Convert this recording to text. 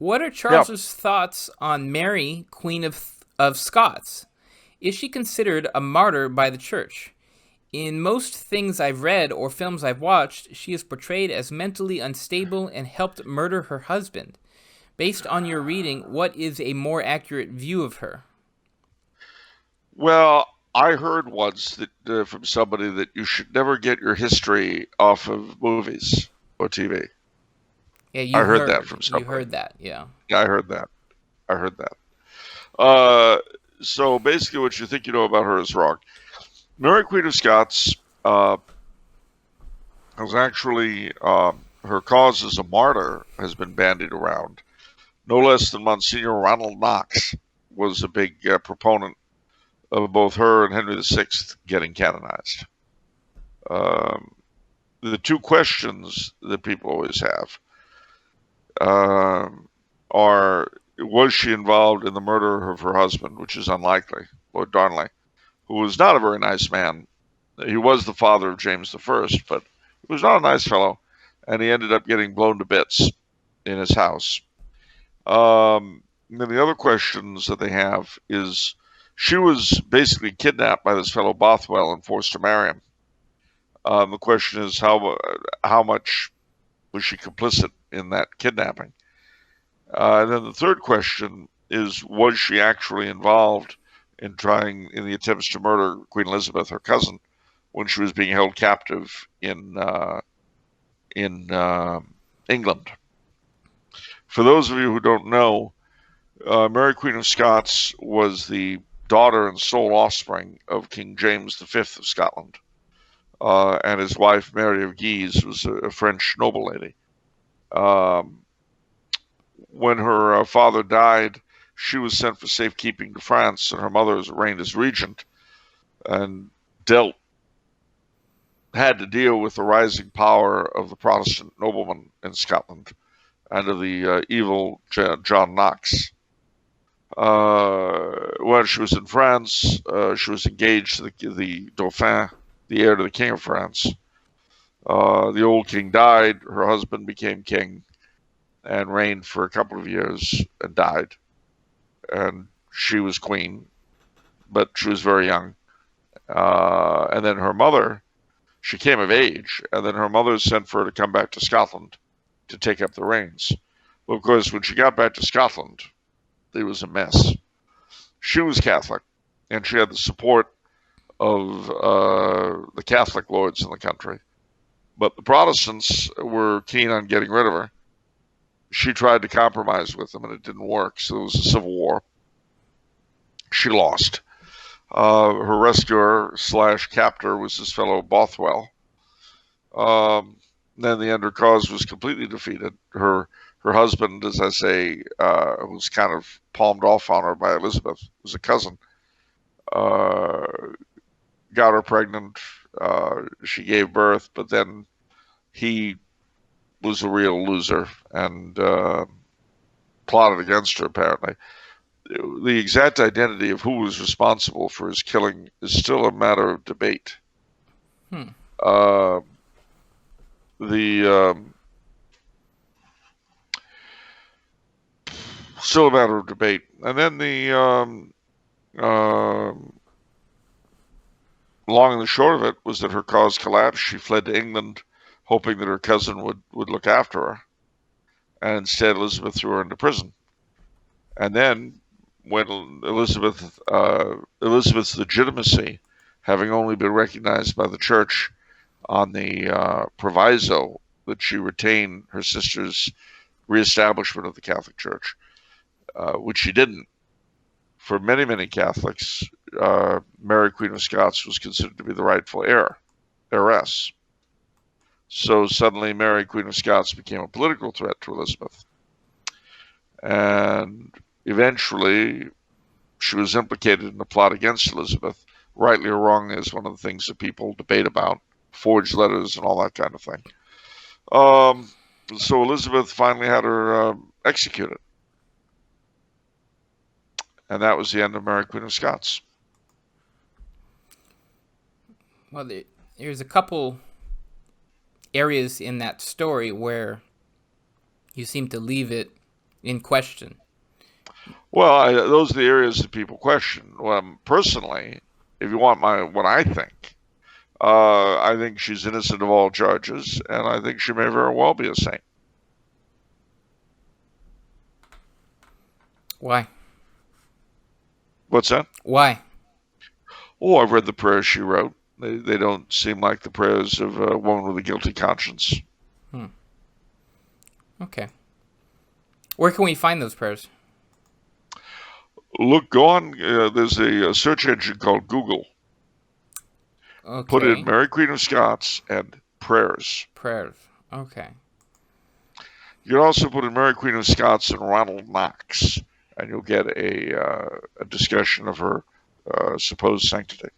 What are Yeah. Charles's thoughts on Mary, Queen of Scots? Is she considered a martyr by the church? In most things I've read or films I've watched, she is portrayed as mentally unstable and helped murder her husband. Based on your reading, what is a more accurate view of her? Well, I heard once that from somebody that you should never get your history off of movies or TV. Yeah, I heard that from you somebody. heard that, yeah. Yeah, I heard that. I heard that. Uh, so basically, what you think you know about her is wrong. Mary Queen of Scots uh, has actually her cause as a martyr has been bandied around. No less than Monsignor Ronald Knox was a big proponent of both her and Henry VI getting canonized. Um, the two questions that people always have um, are: was she involved in the murder of her husband, which is unlikely, Lord Darnley, who was not a very nice man. He was the father of James I, but he was not a nice fellow, and he ended up getting blown to bits in his house. And then the other questions that they have is she was basically kidnapped by this fellow Bothwell and forced to marry him. The question is how much was she complicit in that kidnapping? And then the third question is, was she actually involved in the attempts to murder Queen Elizabeth, her cousin, when she was being held captive in England? For those of you who don't know, Mary Queen of Scots was the daughter and sole offspring of King James V of Scotland, and his wife Mary of Guise was a French noble lady. Um, when her father died, she was sent for safekeeping to France, and her mother reigned as regent and had to deal with the rising power of the Protestant noblemen in Scotland and of the evil John Knox. When she was in France, she was engaged to the Dauphin, the heir to the King of France. The old king died, her husband became king and reigned for a couple of years and died. And she was queen, but she was very young. And then her mother, she came of age, and then her mother sent for her to come back to Scotland to take up the reins. Well, of course, when she got back to Scotland, it was a mess. She was Catholic, and she had the support of the Catholic lords in the country. But the Protestants were keen on getting rid of her. She tried to compromise with them, and it didn't work, so there was a civil war. She lost. Her rescuer / captor was this fellow Bothwell. Then the Under cause was completely defeated. Her husband, as I say, was kind of palmed off on her by Elizabeth, was a cousin. Uh, got her pregnant. She gave birth, but then he was a real loser and plotted against her, apparently. The exact identity of who was responsible for his killing is still a matter of debate. Hmm. Uh, the Still a matter of debate. And then the uh, long and the short of it was that her cause collapsed. She fled to England, hoping that her cousin would look after her, and instead Elizabeth threw her into prison. And then, when Elizabeth's legitimacy, having only been recognized by the church on the proviso that she retain her sister's reestablishment of the Catholic Church, which she didn't. For many, many Catholics, Mary Queen of Scots was considered to be the rightful heiress. So suddenly Mary Queen of Scots became a political threat to Elizabeth. And eventually she was implicated in a plot against Elizabeth. Rightly or wrongly is one of the things that people debate about, forged letters and all that kind of thing. So Elizabeth finally had her executed. And that was the end of Mary Queen of Scots. Well, there's a couple areas in that story where you seem to leave it in question? Well, those are the areas that people question. Personally, if you want what I think she's innocent of all charges, and I think she may very well be a saint. Why? What's that? Why? Oh, I've read the prayers she wrote. They don't seem like the prayers of a woman with a guilty conscience. Okay. Where can we find those prayers? Go on. There's a search engine called Google. Okay. Put in Mary Queen of Scots and prayers. Prayers. Okay. You can also put in Mary Queen of Scots and Ronald Knox, and you'll get a discussion of her supposed sanctity.